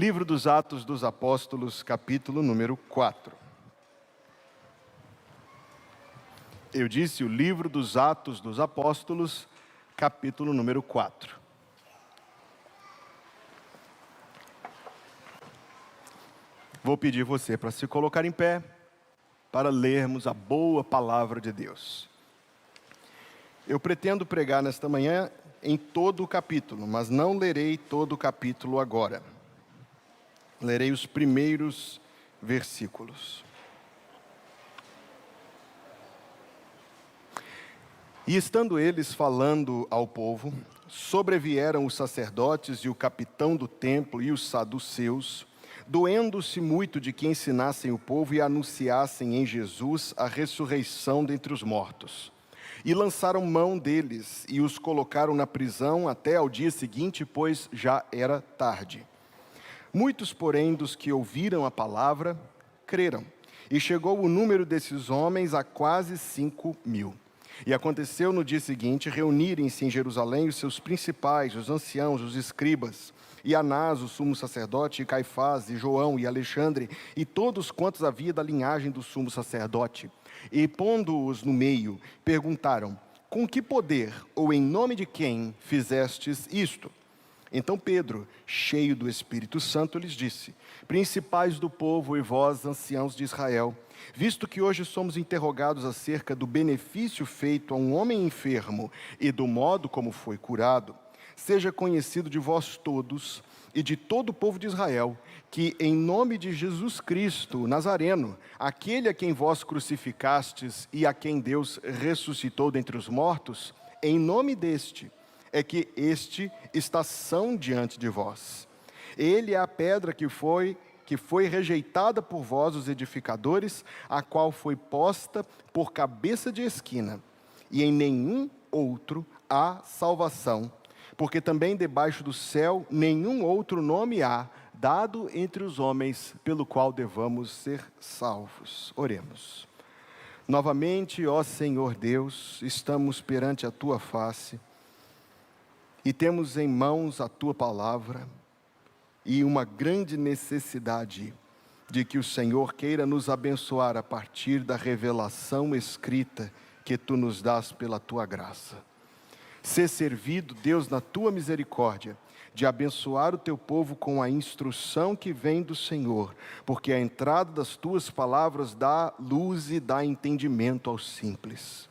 Livro dos Atos dos Apóstolos, capítulo número 4. Eu disse o livro dos Atos dos Apóstolos, capítulo número 4. Vou pedir você para se colocar em pé, para lermos a boa palavra de Deus. Eu pretendo pregar nesta manhã em todo o capítulo, mas não lerei todo o capítulo agora. Lerei os primeiros versículos. E estando eles falando ao povo, sobrevieram os sacerdotes e o capitão do templo e os saduceus, doendo-se muito de que ensinassem o povo e anunciassem em Jesus a ressurreição dentre os mortos. E lançaram mão deles e os colocaram na prisão até ao dia seguinte, pois já era tarde. Muitos, porém, dos que ouviram a palavra, creram. E chegou o número desses homens a quase 5.000. E aconteceu no dia seguinte reunirem-se em Jerusalém os seus principais, os anciãos, os escribas, e Anás, o sumo sacerdote, e Caifás, e João, e Alexandre, e todos quantos havia da linhagem do sumo sacerdote. E pondo-os no meio, perguntaram: com que poder ou em nome de quem fizestes isto? Então Pedro, cheio do Espírito Santo, lhes disse: principais do povo e vós, anciãos de Israel, visto que hoje somos interrogados acerca do benefício feito a um homem enfermo e do modo como foi curado, seja conhecido de vós todos e de todo o povo de Israel, que em nome de Jesus Cristo, Nazareno, aquele a quem vós crucificastes e a quem Deus ressuscitou dentre os mortos, em nome deste, é que este está são diante de vós. Ele é a pedra que foi rejeitada por vós, os edificadores, a qual foi posta por cabeça de esquina, e em nenhum outro há salvação, porque também debaixo do céu nenhum outro nome há, dado entre os homens, pelo qual devamos ser salvos. Oremos. Novamente, ó Senhor Deus, estamos perante a Tua face, e temos em mãos a Tua palavra, e uma grande necessidade de que o Senhor queira nos abençoar a partir da revelação escrita que Tu nos dás pela Tua graça. Ser servido, Deus, na Tua misericórdia, de abençoar o Teu povo com a instrução que vem do Senhor, porque a entrada das Tuas palavras dá luz e dá entendimento aos simples.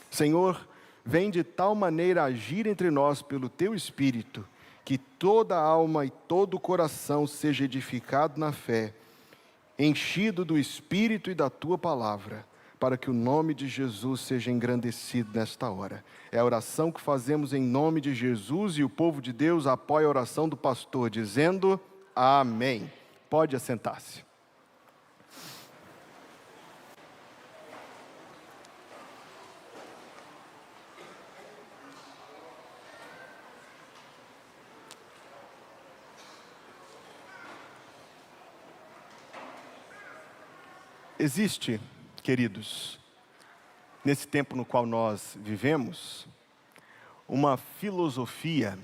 Senhor, vem de tal maneira agir entre nós pelo Teu Espírito, que toda a alma e todo o coração seja edificado na fé, enchido do Espírito e da Tua palavra, para que o nome de Jesus seja engrandecido nesta hora. É a oração que fazemos em nome de Jesus, e o povo de Deus apoia a oração do pastor, dizendo amém. Pode assentar-se. Existe, queridos, nesse tempo no qual nós vivemos, uma filosofia,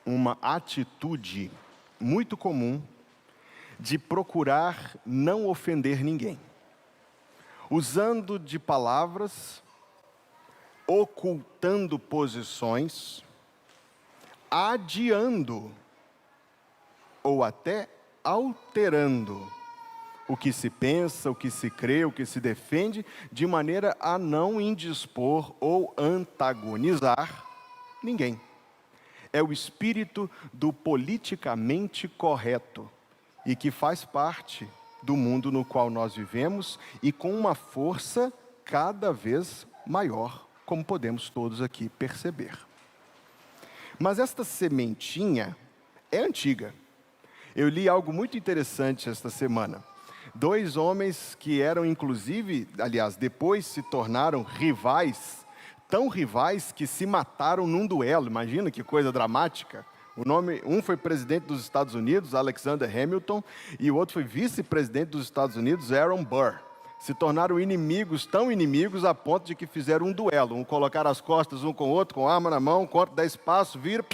uma atitude muito comum de procurar não ofender ninguém, usando de palavras, ocultando posições, adiando ou até alterando o que se pensa, o que se crê, o que se defende, de maneira a não indispor ou antagonizar ninguém. É o espírito do politicamente correto e que faz parte do mundo no qual nós vivemos e com uma força cada vez maior, como podemos todos aqui perceber. Mas esta sementinha é antiga. Eu li algo muito interessante esta semana. 2 homens que eram inclusive, aliás, depois se tornaram rivais, tão rivais que se mataram num duelo. Imagina que coisa dramática. Um foi presidente dos Estados Unidos, Alexander Hamilton, e o outro foi vice-presidente dos Estados Unidos, Aaron Burr. Se tornaram inimigos, tão inimigos, a ponto de que fizeram um duelo. Um colocaram as costas um com o outro, com arma na mão, quanto dá espaço, vira...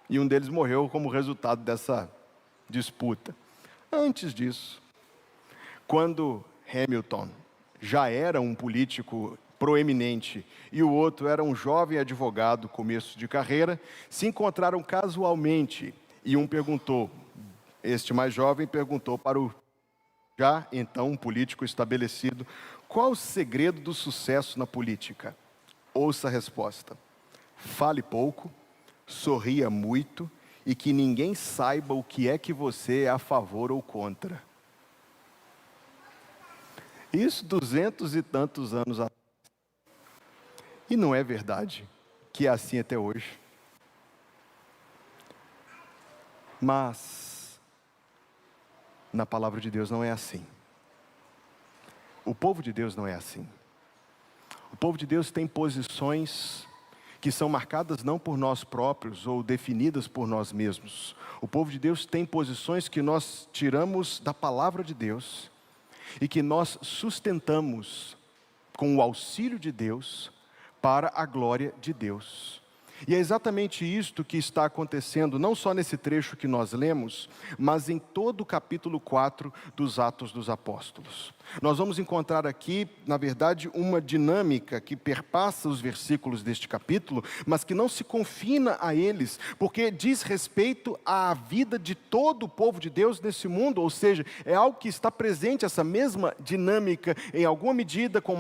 E um deles morreu como resultado disputa. Antes disso, quando Hamilton já era um político proeminente e o outro era um jovem advogado, começo de carreira, se encontraram casualmente e este mais jovem perguntou para o já então um político estabelecido: qual o segredo do sucesso na política? Ouça a resposta: fale pouco, sorria muito e que ninguém saiba o que é que você é a favor ou contra. Isso 200 e tantos anos atrás. E não é verdade que é assim até hoje. Mas na palavra de Deus não é assim. O povo de Deus não é assim. O povo de Deus tem posições que são marcadas não por nós próprios ou definidas por nós mesmos. O povo de Deus tem posições que nós tiramos da palavra de Deus e que nós sustentamos com o auxílio de Deus para a glória de Deus. E é exatamente isto que está acontecendo, não só nesse trecho que nós lemos, mas em todo o capítulo 4 dos Atos dos Apóstolos. Nós vamos encontrar aqui, na verdade, uma dinâmica que perpassa os versículos deste capítulo, mas que não se confina a eles, porque diz respeito à vida de todo o povo de Deus nesse mundo, ou seja, é algo que está presente, essa mesma dinâmica, em alguma medida, com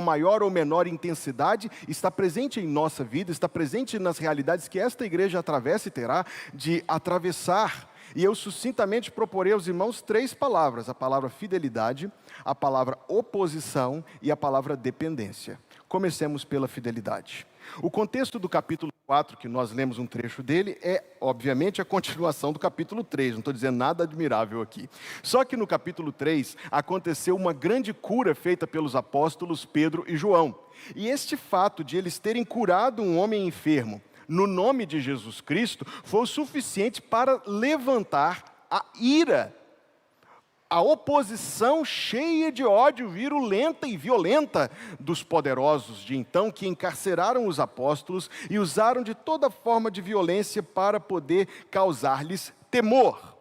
maior ou menor intensidade, está presente em nossa vida, está presente nas realidades que esta igreja atravessa e terá de atravessar. E eu sucintamente proporei aos irmãos 3 palavras: a palavra fidelidade, a palavra oposição e a palavra dependência. Comecemos pela fidelidade. O contexto do capítulo 4, que nós lemos um trecho dele, é, obviamente, a continuação do capítulo 3. Não estou dizendo nada admirável aqui. Só que no capítulo 3, aconteceu uma grande cura feita pelos apóstolos Pedro e João. E este fato de eles terem curado um homem enfermo, no nome de Jesus Cristo, foi o suficiente para levantar a ira, a oposição cheia de ódio, virulenta e violenta dos poderosos de então, que encarceraram os apóstolos e usaram de toda forma de violência para poder causar-lhes temor.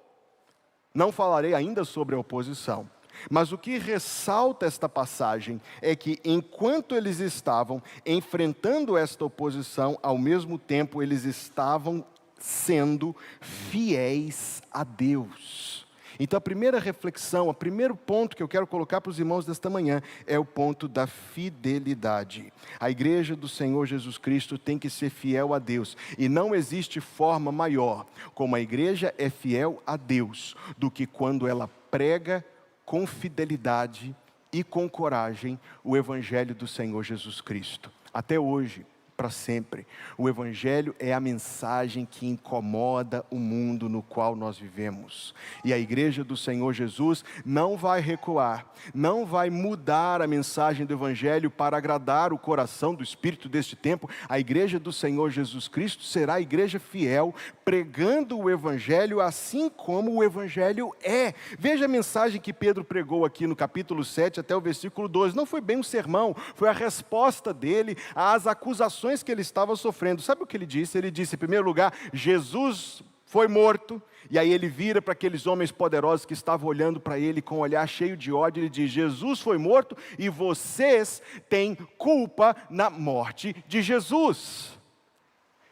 Não falarei ainda sobre a oposição, mas o que ressalta esta passagem é que enquanto eles estavam enfrentando esta oposição, ao mesmo tempo eles estavam sendo fiéis a Deus. Então a primeira reflexão, o primeiro ponto que eu quero colocar para os irmãos desta manhã é o ponto da fidelidade. A igreja do Senhor Jesus Cristo tem que ser fiel a Deus, e não existe forma maior como a igreja é fiel a Deus do que quando ela prega com fidelidade e com coragem o evangelho do Senhor Jesus Cristo. Até hoje, para sempre, o evangelho é a mensagem que incomoda o mundo no qual nós vivemos. E a igreja do Senhor Jesus não vai recuar, não vai mudar a mensagem do evangelho para agradar o coração do espírito deste tempo. A igreja do Senhor Jesus Cristo será a igreja fiel, pregando o evangelho assim como o evangelho é. Veja a mensagem que Pedro pregou aqui no capítulo 7 até o versículo 12. Não foi bem um sermão, foi a resposta dele às acusações que ele estava sofrendo. Sabe o que ele disse? Ele disse, em primeiro lugar, Jesus foi morto. E aí ele vira para aqueles homens poderosos que estavam olhando para ele com um olhar cheio de ódio. Ele diz, Jesus foi morto e vocês têm culpa na morte de Jesus.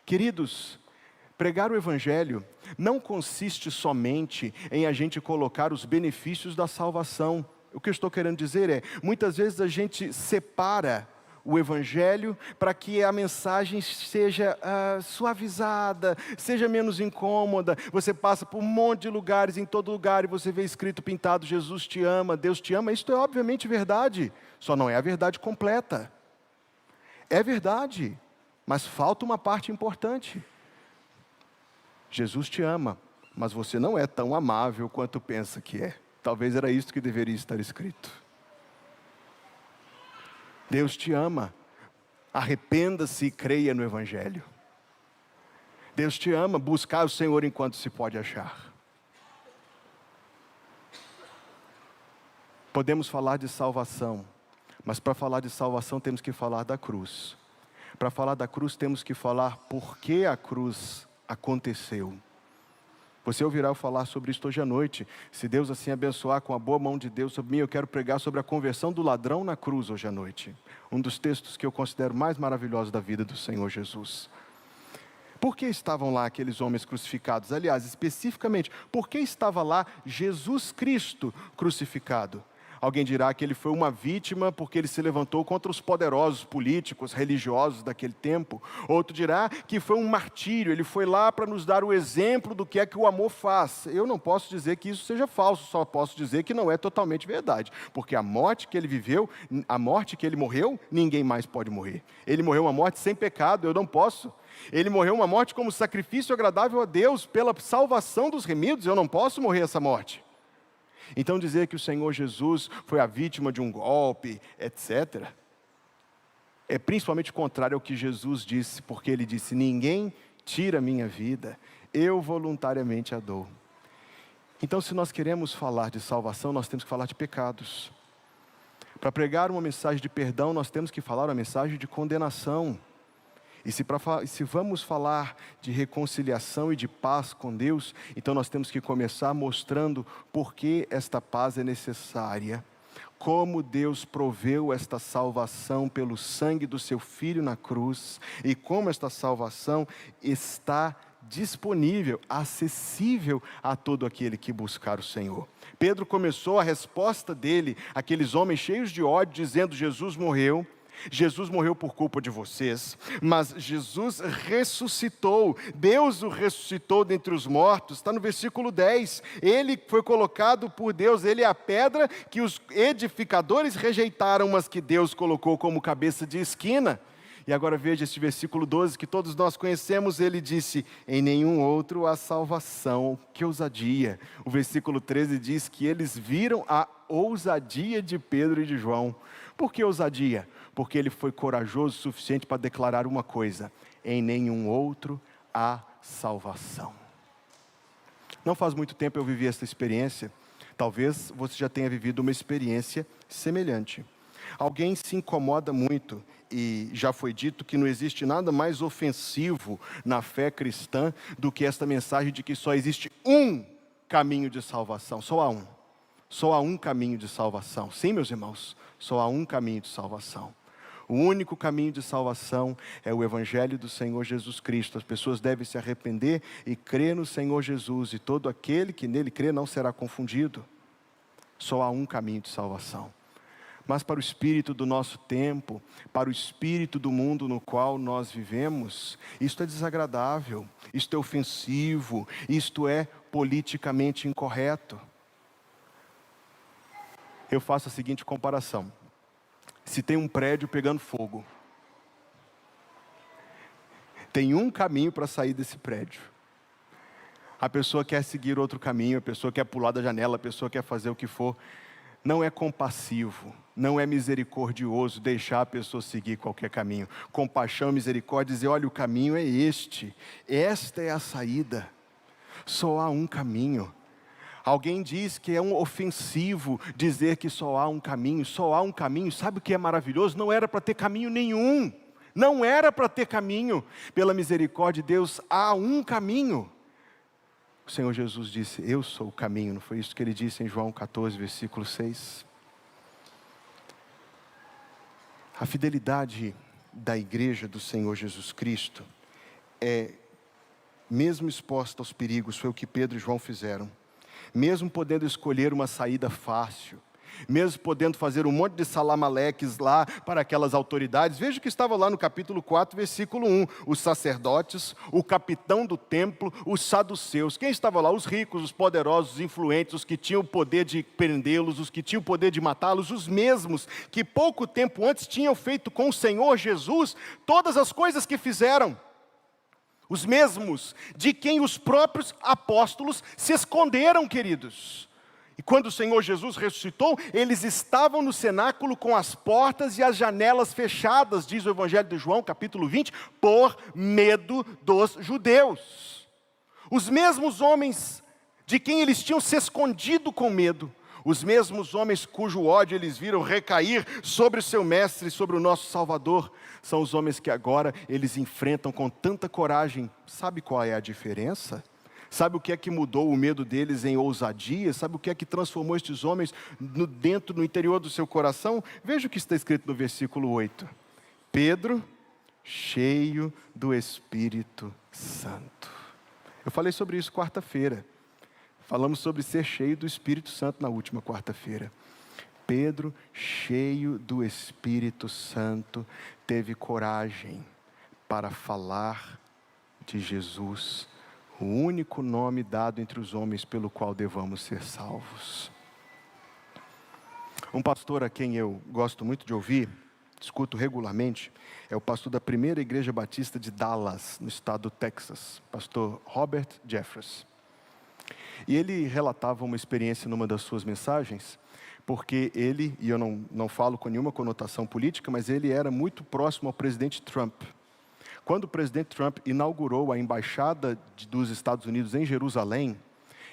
Queridos, pregar o evangelho não consiste somente em a gente colocar os benefícios da salvação. O que eu estou querendo dizer é, muitas vezes a gente separa o evangelho para que a mensagem seja suavizada, seja menos incômoda. Você passa por um monte de lugares, em todo lugar, e você vê escrito, pintado, Jesus te ama, Deus te ama. Isto é obviamente verdade, só não é a verdade completa. É verdade, mas falta uma parte importante. Jesus te ama, mas você não é tão amável quanto pensa que é. Talvez era isso que deveria estar escrito. Deus te ama, arrependa-se e creia no evangelho. Deus te ama, buscar o Senhor enquanto se pode achar. Podemos falar de salvação, mas para falar de salvação temos que falar da cruz. Para falar da cruz temos que falar por que a cruz aconteceu. Você ouvirá eu falar sobre isto hoje à noite. Se Deus assim abençoar com a boa mão de Deus sobre mim, eu quero pregar sobre a conversão do ladrão na cruz hoje à noite. Um dos textos que eu considero mais maravilhosos da vida do Senhor Jesus. Por que estavam lá aqueles homens crucificados? Aliás, especificamente, por que estava lá Jesus Cristo crucificado? Alguém dirá que ele foi uma vítima porque ele se levantou contra os poderosos políticos, religiosos daquele tempo. Outro dirá que foi um martírio, ele foi lá para nos dar o exemplo do que é que o amor faz. Eu não posso dizer que isso seja falso, só posso dizer que não é totalmente verdade. Porque a morte que ele viveu, a morte que ele morreu, ninguém mais pode morrer. Ele morreu uma morte sem pecado, eu não posso. Ele morreu uma morte como sacrifício agradável a Deus, pela salvação dos remidos, eu não posso morrer essa morte. Então dizer que o Senhor Jesus foi a vítima de um golpe, etc., é principalmente contrário ao que Jesus disse, porque ele disse: ninguém tira a minha vida, eu voluntariamente a dou. Então, se nós queremos falar de salvação, nós temos que falar de pecados. Para pregar uma mensagem de perdão, nós temos que falar uma mensagem de condenação. E se vamos falar de reconciliação e de paz com Deus, então nós temos que começar mostrando por que esta paz é necessária, como Deus proveu esta salvação pelo sangue do seu Filho na cruz, e como esta salvação está disponível, acessível a todo aquele que buscar o Senhor. Pedro começou a resposta dele, aqueles homens cheios de ódio, dizendo: Jesus morreu por culpa de vocês, mas Jesus ressuscitou, Deus o ressuscitou dentre os mortos, está no versículo 10, ele foi colocado por Deus, ele é a pedra que os edificadores rejeitaram, mas que Deus colocou como cabeça de esquina. E agora veja este versículo 12, que todos nós conhecemos, ele disse: em nenhum outro há salvação. Que ousadia! O versículo 13 diz que eles viram a ousadia de Pedro e de João. Por que ousadia? Porque ele foi corajoso o suficiente para declarar uma coisa: em nenhum outro há salvação. Não faz muito tempo eu vivi essa experiência, talvez você já tenha vivido uma experiência semelhante. Alguém se incomoda muito, e já foi dito que não existe nada mais ofensivo na fé cristã do que esta mensagem de que só existe um caminho de salvação, só há um. Só há um caminho de salvação. Sim, meus irmãos, só há um caminho de salvação. O único caminho de salvação é o Evangelho do Senhor Jesus Cristo. As pessoas devem se arrepender e crer no Senhor Jesus, e todo aquele que nele crê não será confundido. Só há um caminho de salvação. Mas para o espírito do nosso tempo, para o espírito do mundo no qual nós vivemos, isto é desagradável, isto é ofensivo, isto é politicamente incorreto. Eu faço a seguinte comparação: se tem um prédio pegando fogo, tem um caminho para sair desse prédio. A pessoa quer seguir outro caminho, a pessoa quer pular da janela, a pessoa quer fazer o que for. Não é compassivo, não é misericordioso deixar a pessoa seguir qualquer caminho. Compaixão e misericórdia, dizer: olha, o caminho é este, esta é a saída. Só há um caminho. Alguém diz que é um ofensivo dizer que só há um caminho. Só há um caminho. Sabe o que é maravilhoso? Não era para ter caminho nenhum. Não era para ter caminho. Pela misericórdia de Deus, há um caminho. O Senhor Jesus disse: eu sou o caminho. Não foi isso que ele disse em João 14, versículo 6? A fidelidade da igreja do Senhor Jesus Cristo é, mesmo exposta aos perigos, foi o que Pedro e João fizeram. Mesmo podendo escolher uma saída fácil, mesmo podendo fazer um monte de salamaleques lá para aquelas autoridades, veja o que estava lá no capítulo 4, versículo 1, os sacerdotes, o capitão do templo, os saduceus. Quem estava lá? Os ricos, os poderosos, os influentes, os que tinham o poder de prendê-los, os que tinham o poder de matá-los, os mesmos que pouco tempo antes tinham feito com o Senhor Jesus todas as coisas que fizeram. Os mesmos de quem os próprios apóstolos se esconderam, queridos. E quando o Senhor Jesus ressuscitou, eles estavam no cenáculo com as portas e as janelas fechadas, diz o Evangelho de João, capítulo 20, por medo dos judeus. Os mesmos homens de quem eles tinham se escondido com medo, os mesmos homens cujo ódio eles viram recair sobre o seu mestre, sobre o nosso Salvador, são os homens que agora eles enfrentam com tanta coragem. Sabe qual é a diferença? Sabe o que é que mudou o medo deles em ousadia? Sabe o que é que transformou estes homens no interior do seu coração? Veja o que está escrito no versículo 8. Pedro, cheio do Espírito Santo. Eu falei sobre isso quarta-feira. Falamos sobre ser cheio do Espírito Santo na última quarta-feira. Pedro, cheio do Espírito Santo, teve coragem para falar de Jesus, o único nome dado entre os homens pelo qual devamos ser salvos. Um pastor a quem eu gosto muito de ouvir, escuto regularmente, é o pastor da primeira igreja batista de Dallas, no estado do Texas, pastor Robert Jeffress. E ele relatava uma experiência numa das suas mensagens, porque ele, e eu não falo com nenhuma conotação política, mas ele era muito próximo ao presidente Trump. Quando o presidente Trump inaugurou a embaixada dos Estados Unidos em Jerusalém,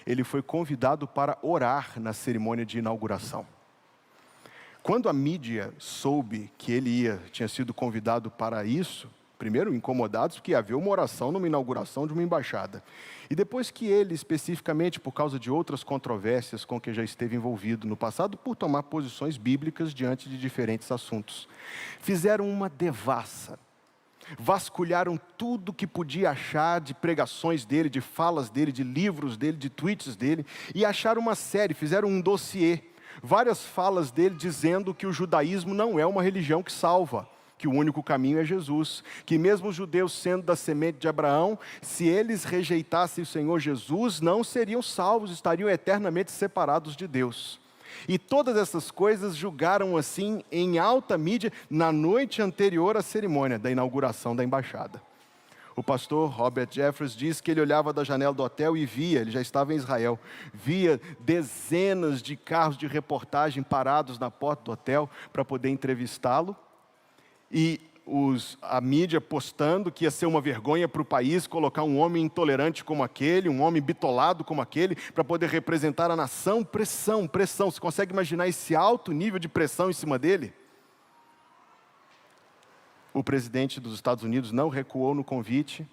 ele foi convidado para orar na cerimônia de inauguração. Quando a mídia soube que ele tinha sido convidado para isso, primeiro incomodados porque havia uma oração numa inauguração de uma embaixada. E depois que ele, especificamente por causa de outras controvérsias com que já esteve envolvido no passado, por tomar posições bíblicas diante de diferentes assuntos, fizeram uma devassa. Vasculharam tudo que podia achar de pregações dele, de falas dele, de livros dele, de tweets dele, e acharam uma série, fizeram um dossiê, várias falas dele dizendo que o judaísmo não é uma religião que salva, que o único caminho é Jesus, que mesmo os judeus sendo da semente de Abraão, se eles rejeitassem o Senhor Jesus, não seriam salvos, estariam eternamente separados de Deus. E todas essas coisas julgaram assim em alta mídia na noite anterior à cerimônia da inauguração da embaixada. O pastor Robert Jeffress diz que ele olhava da janela do hotel e via, ele já estava em Israel, via dezenas de carros de reportagem parados na porta do hotel para poder entrevistá-lo. E a mídia postando que ia ser uma vergonha para o país colocar um homem intolerante como aquele, um homem bitolado como aquele, para poder representar a nação. Pressão, pressão. Você consegue imaginar esse alto nível de pressão em cima dele? O presidente dos Estados Unidos não recuou no convite,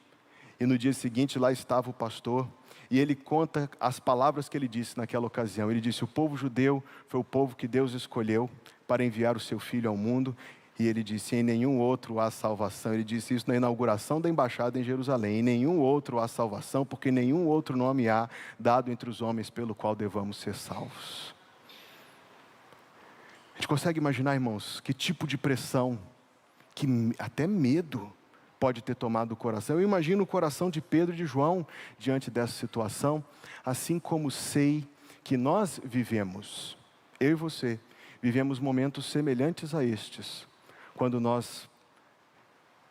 e no dia seguinte lá estava o pastor, e ele conta as palavras que ele disse naquela ocasião. Ele disse: o povo judeu foi o povo que Deus escolheu para enviar o seu filho ao mundo. E ele disse: em nenhum outro há salvação. Ele disse isso na inauguração da embaixada em Jerusalém. Em nenhum outro há salvação, porque nenhum outro nome há dado entre os homens pelo qual devamos ser salvos. A gente consegue imaginar, irmãos, que tipo de pressão, que até medo pode ter tomado o coração. Eu imagino o coração de Pedro e de João diante dessa situação, assim como sei que nós vivemos, eu e você, vivemos momentos semelhantes a estes, quando nós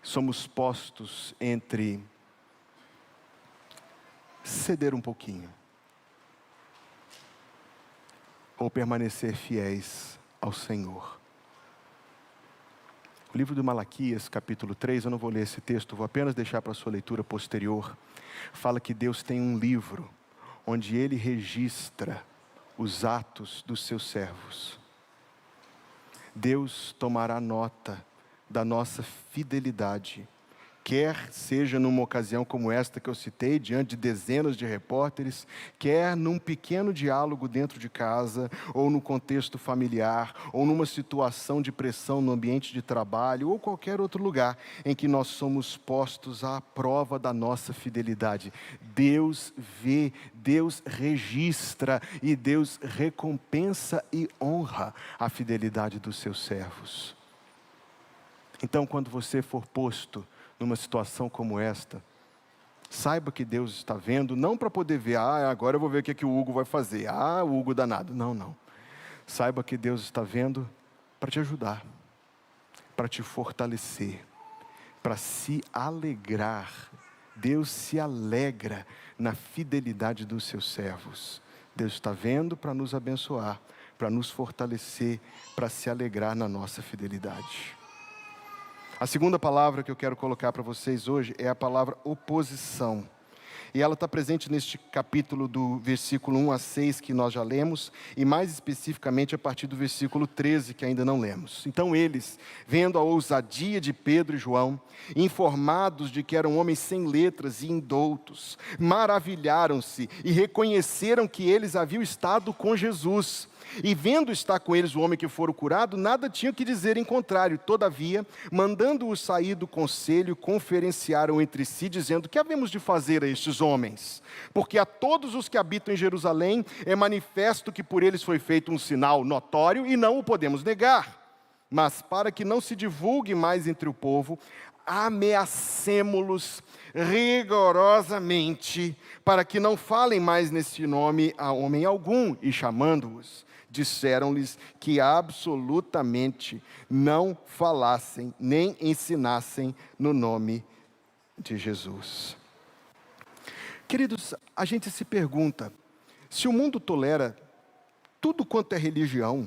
somos postos entre ceder um pouquinho ou permanecer fiéis ao Senhor. O livro de Malaquias, capítulo 3, eu não vou ler esse texto, vou apenas deixar para a sua leitura posterior. Fala que Deus tem um livro onde Ele registra os atos dos seus servos. Deus tomará nota da nossa fidelidade, quer seja numa ocasião como esta que eu citei, diante de dezenas de repórteres, quer num pequeno diálogo dentro de casa, ou no contexto familiar, ou numa situação de pressão no ambiente de trabalho, ou qualquer outro lugar em que nós somos postos à prova da nossa fidelidade. Deus vê, Deus registra e Deus recompensa e honra a fidelidade dos seus servos. Então, quando você for posto numa situação como esta, saiba que Deus está vendo, não para poder ver, agora eu vou ver o que o Hugo vai fazer, o Hugo danado, não. Saiba que Deus está vendo para te ajudar, para te fortalecer, para se alegrar. Deus se alegra na fidelidade dos seus servos. Deus está vendo para nos abençoar, para nos fortalecer, para se alegrar na nossa fidelidade. A segunda palavra que eu quero colocar para vocês hoje é a palavra oposição. E ela está presente neste capítulo do versículo 1 a 6, que nós já lemos, e mais especificamente a partir do versículo 13, que ainda não lemos. Então eles, vendo a ousadia de Pedro e João, informados de que eram homens sem letras e indoutos, maravilharam-se e reconheceram que eles haviam estado com Jesus. E vendo estar com eles o homem que fora curado, nada tinham que dizer em contrário. Todavia, mandando-os sair do conselho, conferenciaram entre si, dizendo: que havemos de fazer a estes homens? Porque a todos os que habitam em Jerusalém é manifesto que por eles foi feito um sinal notório e não o podemos negar. Mas para que não se divulgue mais entre o povo, ameacemo-los rigorosamente, para que não falem mais nesse nome a homem algum. E chamando-os, disseram-lhes que absolutamente não falassem nem ensinassem no nome de Jesus. Queridos, a gente se pergunta, se o mundo tolera tudo quanto é religião,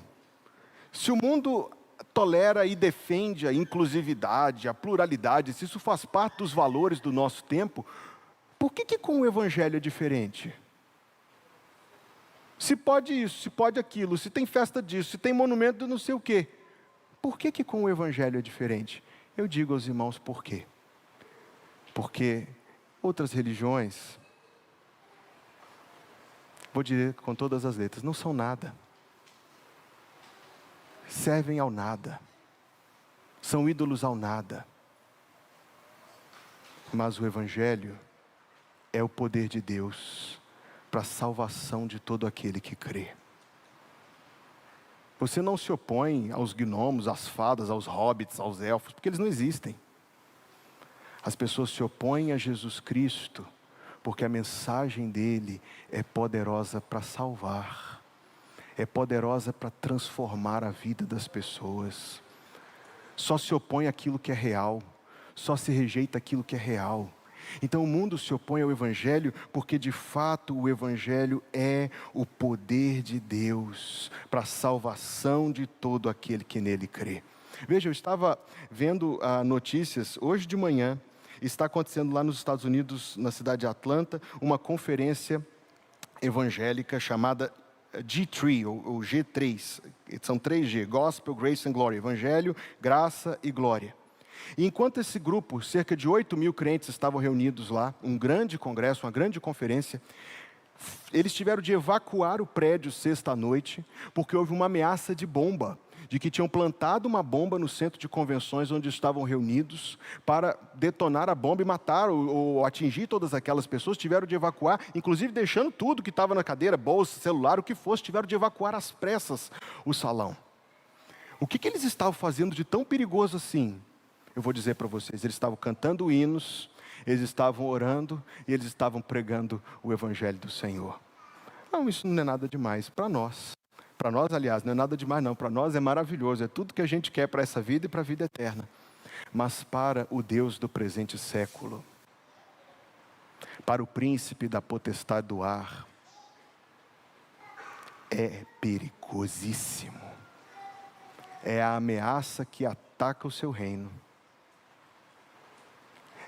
se o mundo tolera e defende a inclusividade, a pluralidade, se isso faz parte dos valores do nosso tempo, por que com o Evangelho é diferente? Se pode isso, se pode aquilo, se tem festa disso, se tem monumento de não sei o quê, por que com o Evangelho é diferente? Eu digo aos irmãos por quê. Porque outras religiões, vou dizer com todas as letras, não são nada. Servem ao nada. São ídolos ao nada. Mas o Evangelho é o poder de Deus para a salvação de todo aquele que crê. Você não se opõe aos gnomos, às fadas, aos hobbits, aos elfos, porque eles não existem. As pessoas se opõem a Jesus Cristo, porque a mensagem dele é poderosa para salvar, é poderosa para transformar a vida das pessoas. Só se opõe àquilo que é real, só se rejeita aquilo que é real. Então o mundo se opõe ao Evangelho porque de fato o Evangelho é o poder de Deus para a salvação de todo aquele que nele crê. Veja, eu estava vendo notícias hoje de manhã, está acontecendo lá nos Estados Unidos, na cidade de Atlanta, uma conferência evangélica chamada G3 ou G3, são 3G, Gospel, Grace and Glory, Evangelho, Graça e Glória. E enquanto esse grupo, cerca de 8.000 crentes estavam reunidos lá, um grande congresso, uma grande conferência, eles tiveram de evacuar o prédio sexta-noite, porque houve uma ameaça de bomba, de que tinham plantado uma bomba no centro de convenções onde estavam reunidos, para detonar a bomba e matar ou atingir todas aquelas pessoas. Tiveram de evacuar, inclusive deixando tudo que estava na cadeira, bolsa, celular, o que fosse, tiveram de evacuar às pressas o salão. O que eles estavam fazendo de tão perigoso assim? Eu vou dizer para vocês, eles estavam cantando hinos, eles estavam orando e eles estavam pregando o Evangelho do Senhor. Não, isso não é nada demais para nós. Para nós, aliás, não é nada demais não, para nós é maravilhoso, é tudo que a gente quer para essa vida e para a vida eterna. Mas para o Deus do presente século, para o príncipe da potestade do ar, é perigosíssimo. É a ameaça que ataca o seu reino.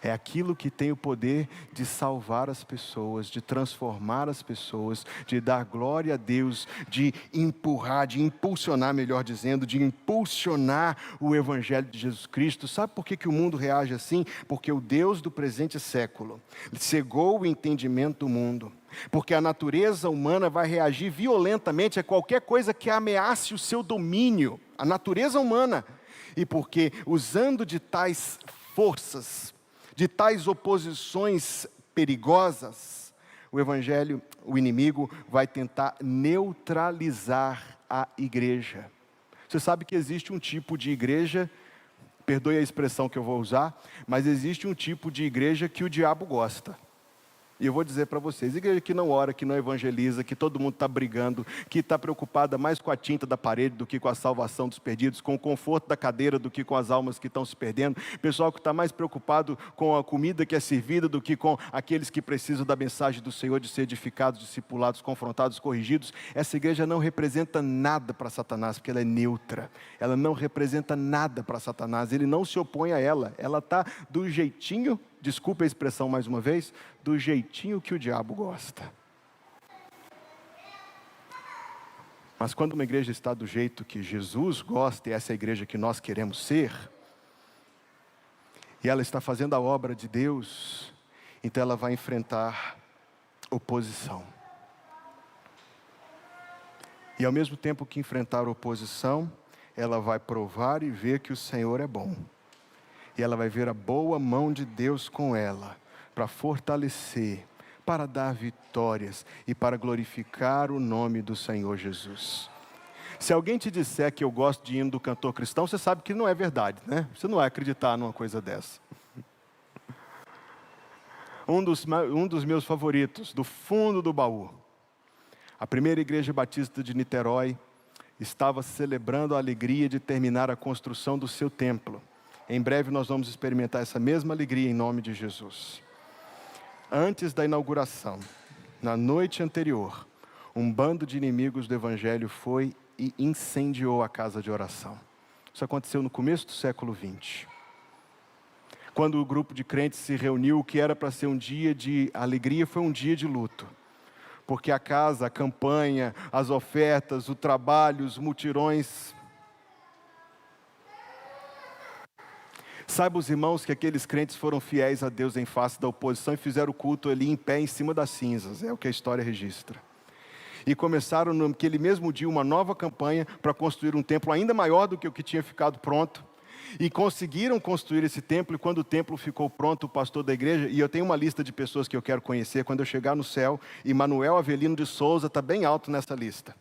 É aquilo que tem o poder de salvar as pessoas, de transformar as pessoas, de dar glória a Deus, de empurrar, de impulsionar, melhor dizendo, de impulsionar o Evangelho de Jesus Cristo. Sabe por que o mundo reage assim? Porque o Deus do presente século cegou o entendimento do mundo. Porque a natureza humana vai reagir violentamente a qualquer coisa que ameace o seu domínio. A natureza humana. E porque usando de tais forças, de tais oposições perigosas, o Evangelho, o inimigo, vai tentar neutralizar a igreja. Você sabe que existe um tipo de igreja, perdoe a expressão que eu vou usar, mas existe um tipo de igreja que o diabo gosta. E eu vou dizer para vocês, igreja que não ora, que não evangeliza, que todo mundo está brigando, que está preocupada mais com a tinta da parede do que com a salvação dos perdidos, com o conforto da cadeira do que com as almas que estão se perdendo, pessoal que está mais preocupado com a comida que é servida do que com aqueles que precisam da mensagem do Senhor, de ser edificados, discipulados, confrontados, corrigidos. Essa igreja não representa nada para Satanás, porque ela é neutra, ela não representa nada para Satanás, ele não se opõe a ela, ela está do jeitinho desculpe a expressão mais uma vez, do jeitinho que o diabo gosta. Mas quando uma igreja está do jeito que Jesus gosta, e essa é a igreja que nós queremos ser, e ela está fazendo a obra de Deus, então ela vai enfrentar oposição. E ao mesmo tempo que enfrentar oposição, ela vai provar e ver que o Senhor é bom. E ela vai ver a boa mão de Deus com ela, para fortalecer, para dar vitórias e para glorificar o nome do Senhor Jesus. Se alguém te disser que eu gosto de hino do cantor cristão, você sabe que não é verdade, né? Você não vai acreditar numa coisa dessa. Um dos meus favoritos, do fundo do baú. A primeira igreja batista de Niterói estava celebrando a alegria de terminar a construção do seu templo. Em breve nós vamos experimentar essa mesma alegria em nome de Jesus. Antes da inauguração, na noite anterior, um bando de inimigos do Evangelho foi e incendiou a casa de oração. Isso aconteceu no começo do século XX. Quando o grupo de crentes se reuniu, o que era para ser um dia de alegria foi um dia de luto. Porque a casa, a campanha, as ofertas, o trabalho, os mutirões. Saiba os irmãos que aqueles crentes foram fiéis a Deus em face da oposição e fizeram o culto ali em pé em cima das cinzas. É o que a história registra. E começaram naquele mesmo dia uma nova campanha para construir um templo ainda maior do que o que tinha ficado pronto. E conseguiram construir esse templo, e quando o templo ficou pronto, o pastor da igreja, e eu tenho uma lista de pessoas que eu quero conhecer quando eu chegar no céu, e Manuel Avelino de Souza está bem alto nessa lista.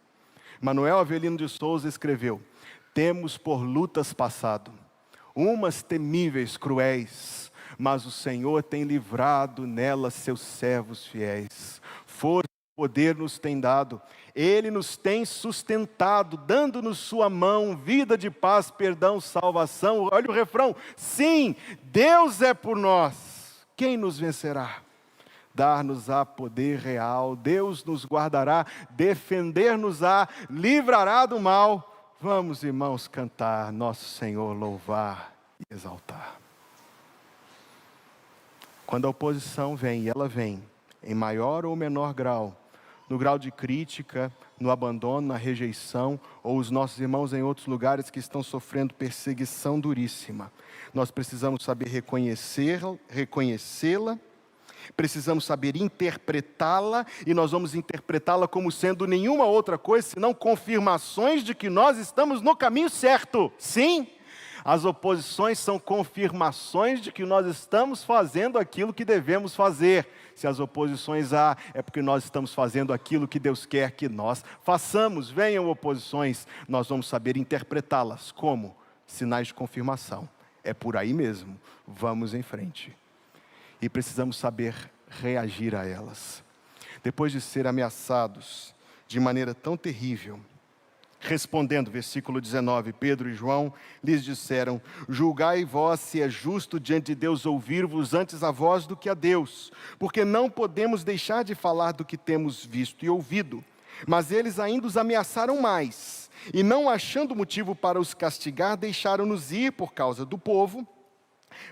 Manuel Avelino de Souza escreveu: temos por lutas passado, umas temíveis, cruéis, mas o Senhor tem livrado nelas seus servos fiéis. Força e poder nos tem dado, Ele nos tem sustentado, dando-nos sua mão, vida de paz, perdão, salvação. Olha o refrão: sim, Deus é por nós, quem nos vencerá? Dar-nos-á poder real, Deus nos guardará, defender-nos-á, livrará do mal. Vamos, irmãos, cantar, nosso Senhor louvar e exaltar. Quando a oposição vem, e ela vem, em maior ou menor grau, no grau de crítica, no abandono, na rejeição, ou os nossos irmãos em outros lugares que estão sofrendo perseguição duríssima, nós precisamos saber reconhecê-la, precisamos saber interpretá-la, e nós vamos interpretá-la como sendo nenhuma outra coisa, senão confirmações de que nós estamos no caminho certo. Sim, as oposições são confirmações de que nós estamos fazendo aquilo que devemos fazer. Se as oposições há, é porque nós estamos fazendo aquilo que Deus quer que nós façamos. Venham oposições, nós vamos saber interpretá-las como sinais de confirmação. É por aí mesmo, vamos em frente. E precisamos saber reagir a elas. Depois de ser ameaçados de maneira tão terrível, respondendo, versículo 19, Pedro e João lhes disseram: julgai vós se é justo diante de Deus ouvir-vos antes a vós do que a Deus, porque não podemos deixar de falar do que temos visto e ouvido. Mas eles ainda os ameaçaram mais, e não achando motivo para os castigar, deixaram-nos ir por causa do povo,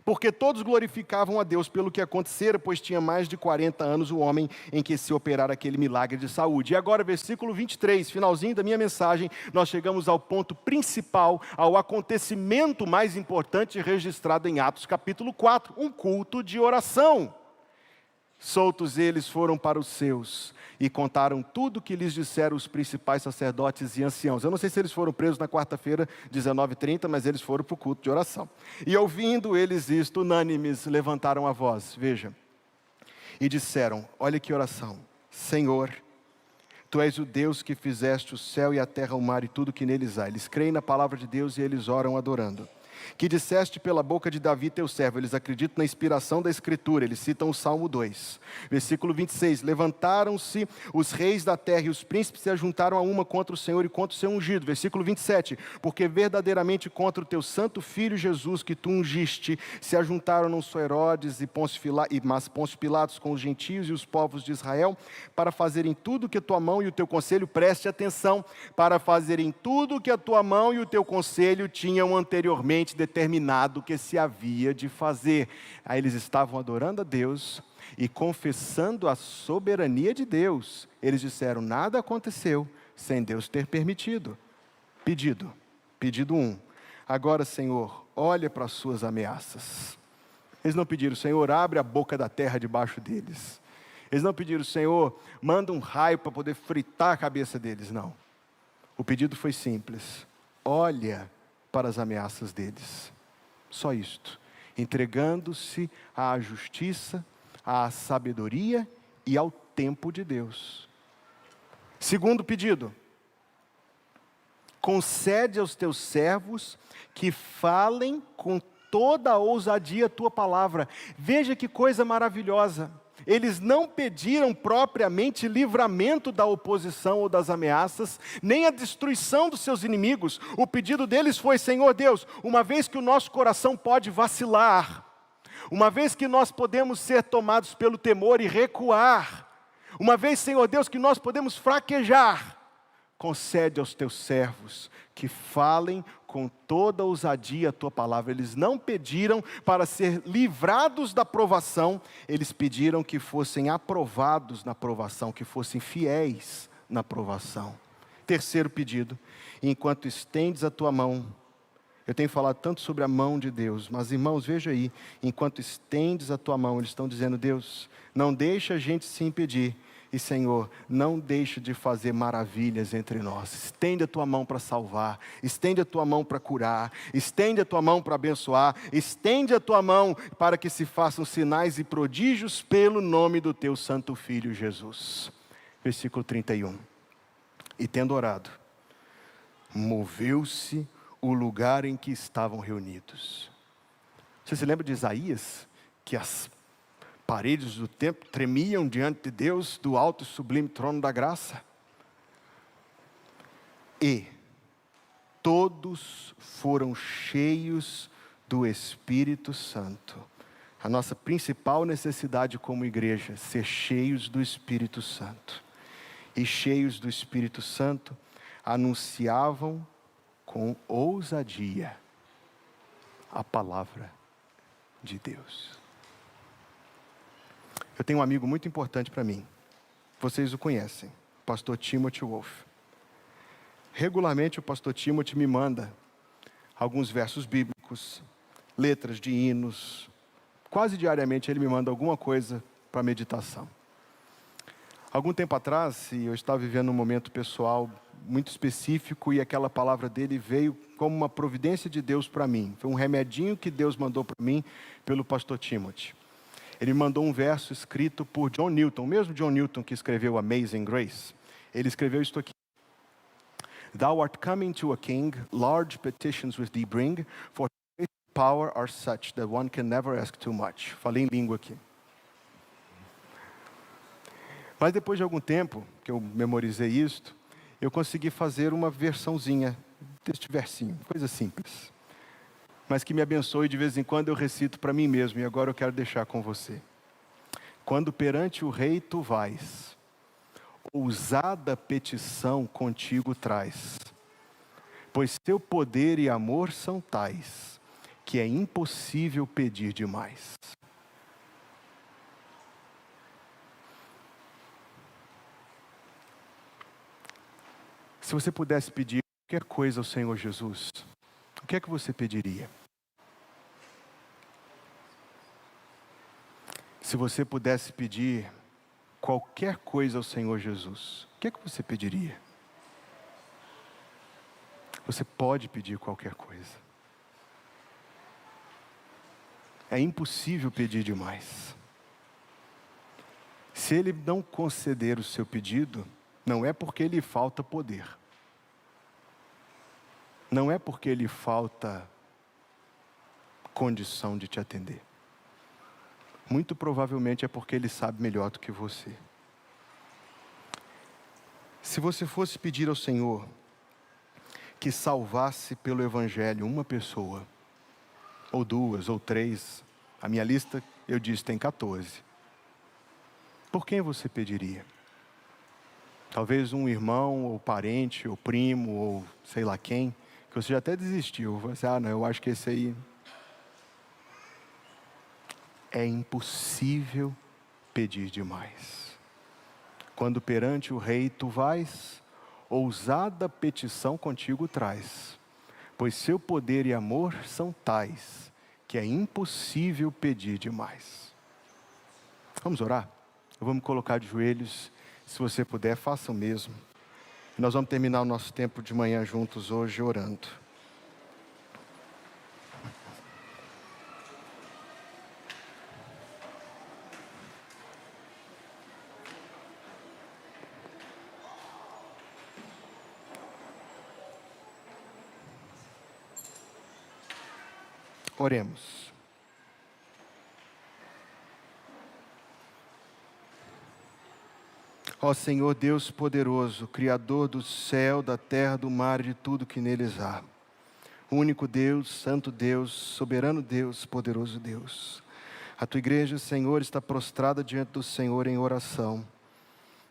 porque todos glorificavam a Deus pelo que acontecera, pois tinha mais de 40 anos o homem em que se operara aquele milagre de saúde. E agora, versículo 23, finalzinho da minha mensagem, nós chegamos ao ponto principal, ao acontecimento mais importante registrado em Atos capítulo 4, um culto de oração. Soltos eles foram para os seus e contaram tudo o que lhes disseram os principais sacerdotes e anciãos. Eu não sei se eles foram presos na quarta-feira, 19h30, mas eles foram para o culto de oração. E ouvindo eles isto, unânimes, levantaram a voz, veja, e disseram: olha que oração, Senhor, Tu és o Deus que fizeste o céu e a terra, o mar e tudo que neles há. Eles creem na palavra de Deus e eles oram adorando. Que disseste pela boca de Davi teu servo. Eles acreditam na inspiração da Escritura. Eles citam o Salmo 2. Versículo 26. Levantaram-se os reis da terra e os príncipes se ajuntaram a uma contra o Senhor e contra o seu ungido. Versículo 27. Porque verdadeiramente contra o teu santo filho Jesus que tu ungiste, se ajuntaram não só Herodes mas Pôncio Pilatos com os gentios e os povos de Israel, para fazerem tudo que a tua mão e o teu conselho, preste atenção, para fazerem tudo que a tua mão e o teu conselho tinham anteriormente determinado que se havia de fazer. Aí eles estavam adorando a Deus e confessando a soberania de Deus. Eles disseram: nada aconteceu sem Deus ter permitido. Pedido 1. Agora, Senhor, olha para as suas ameaças. Eles não pediram: Senhor, abre a boca da terra debaixo deles. Eles não pediram: Senhor, manda um raio para poder fritar a cabeça deles. Não. O pedido foi simples: olha para as ameaças deles. Só isto. Entregando-se à justiça, à sabedoria e ao tempo de Deus. Segundo pedido: concede aos teus servos que falem com toda a ousadia a tua palavra. Veja que coisa maravilhosa. Eles não pediram propriamente livramento da oposição ou das ameaças, nem a destruição dos seus inimigos. O pedido deles foi: Senhor Deus, uma vez que o nosso coração pode vacilar, uma vez que nós podemos ser tomados pelo temor e recuar, uma vez, Senhor Deus, que nós podemos fraquejar, concede aos teus servos que falem com toda ousadia a tua palavra. Eles não pediram para ser livrados da provação, eles pediram que fossem aprovados na provação, que fossem fiéis na provação. Terceiro pedido: enquanto estendes a tua mão. Eu tenho falado tanto sobre a mão de Deus, mas irmãos, veja aí, enquanto estendes a tua mão, eles estão dizendo: Deus, não deixa a gente se impedir. E Senhor, não deixe de fazer maravilhas entre nós. Estende a tua mão para salvar, estende a tua mão para curar, estende a tua mão para abençoar, estende a tua mão para que se façam sinais e prodígios pelo nome do teu santo Filho Jesus. Versículo 31. E tendo orado, moveu-se o lugar em que estavam reunidos. Você se lembra de Isaías? Que as paredes do templo tremiam diante de Deus, do alto e sublime trono da graça. E todos foram cheios do Espírito Santo. A nossa principal necessidade como igreja: ser cheios do Espírito Santo. E cheios do Espírito Santo, anunciavam com ousadia a palavra de Deus. Eu tenho um amigo muito importante para mim. Vocês o conhecem, o pastor Timothy Wolf. Regularmente o pastor Timothy me manda alguns versos bíblicos, letras de hinos. Quase diariamente ele me manda alguma coisa para meditação. Algum tempo atrás, eu estava vivendo um momento pessoal muito específico e aquela palavra dele veio como uma providência de Deus para mim. Foi um remedinho que Deus mandou para mim pelo pastor Timothy. Ele mandou um verso escrito por John Newton, o mesmo John Newton que escreveu Amazing Grace. Ele escreveu isto aqui: Thou art coming to a king, large petitions with thee bring, for his power are such that one can never ask too much. Falei em língua aqui. Mas depois de algum tempo que eu memorizei isto, eu consegui fazer uma versãozinha deste versinho, coisa simples, mas que me abençoe. De vez em quando eu recito para mim mesmo, e agora eu quero deixar com você. Quando perante o rei tu vais, ousada petição contigo traz, pois teu poder e amor são tais, que é impossível pedir demais. Se você pudesse pedir qualquer coisa ao Senhor Jesus, o que é que você pediria? Se você pudesse pedir qualquer coisa ao Senhor Jesus, o que é que você pediria? Você pode pedir qualquer coisa. É impossível pedir demais. Se Ele não conceder o seu pedido, não é porque lhe falta poder. Não é porque lhe falta condição de te atender. Muito provavelmente é porque Ele sabe melhor do que você. Se você fosse pedir ao Senhor que salvasse pelo Evangelho uma pessoa, ou duas, ou três, a minha lista, eu disse, tem 14. Por quem você pediria? Talvez um irmão, ou parente, ou primo, ou sei lá quem, que você já até desistiu. Você, não, eu acho que esse aí é impossível pedir demais. Quando perante o rei tu vais, ousada petição contigo traz, pois seu poder e amor são tais, que é impossível pedir demais. Vamos orar? Vamos colocar de joelhos, se você puder, faça o mesmo. E nós vamos terminar o nosso tempo de manhã juntos hoje orando. Oremos. Ó Senhor Deus poderoso, Criador do céu, da terra, do mar e de tudo que neles há. Único Deus, santo Deus, soberano Deus, poderoso Deus. A tua igreja, Senhor, está prostrada diante do Senhor em oração.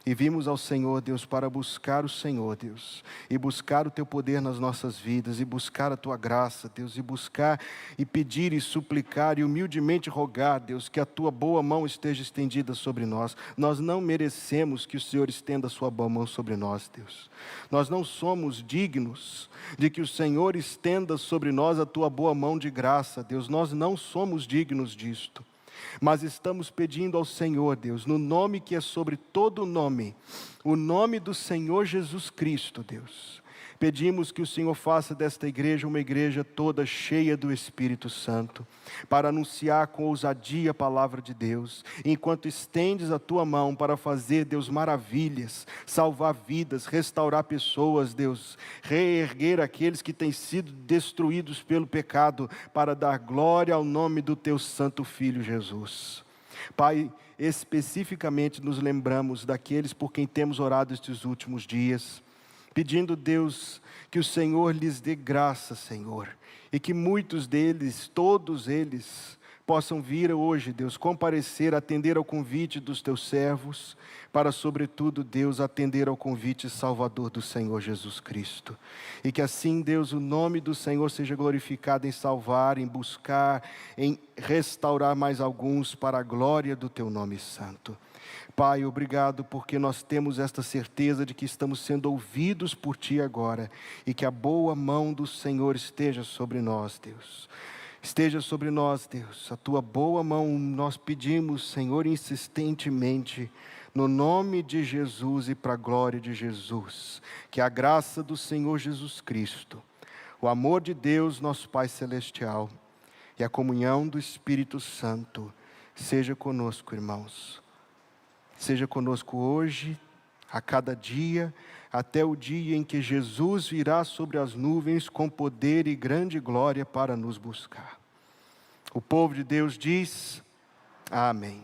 E vimos ao Senhor, Deus, para buscar o Senhor, Deus, e buscar o Teu poder nas nossas vidas, e buscar a Tua graça, Deus, e buscar, e pedir, e suplicar, e humildemente rogar, Deus, que a Tua boa mão esteja estendida sobre nós. Nós não merecemos que o Senhor estenda a Sua boa mão sobre nós, Deus. Nós não somos dignos de que o Senhor estenda sobre nós a Tua boa mão de graça, Deus. Nós não somos dignos disto. Mas estamos pedindo ao Senhor, Deus, no nome que é sobre todo nome, o nome do Senhor Jesus Cristo, Deus. Pedimos que o Senhor faça desta igreja uma igreja toda cheia do Espírito Santo, para anunciar com ousadia a palavra de Deus, enquanto estendes a tua mão para fazer, Deus, maravilhas, salvar vidas, restaurar pessoas, Deus, reerguer aqueles que têm sido destruídos pelo pecado, para dar glória ao nome do teu santo Filho Jesus. Pai, especificamente nos lembramos daqueles por quem temos orado estes últimos dias, pedindo, Deus, que o Senhor lhes dê graça, Senhor, e que muitos deles, todos eles, possam vir hoje, Deus, comparecer, atender ao convite dos teus servos, para, sobretudo, Deus, atender ao convite salvador do Senhor Jesus Cristo. E que assim, Deus, o nome do Senhor seja glorificado em salvar, em buscar, em restaurar mais alguns para a glória do teu nome santo. Pai, obrigado porque nós temos esta certeza de que estamos sendo ouvidos por Ti agora, e que a boa mão do Senhor esteja sobre nós, Deus. Esteja sobre nós, Deus, a Tua boa mão, nós pedimos, Senhor, insistentemente, no nome de Jesus e para a glória de Jesus, que a graça do Senhor Jesus Cristo, o amor de Deus, nosso Pai Celestial, e a comunhão do Espírito Santo, seja conosco, irmãos. Seja conosco hoje, a cada dia, até o dia em que Jesus virá sobre as nuvens com poder e grande glória para nos buscar. O povo de Deus diz: Amém.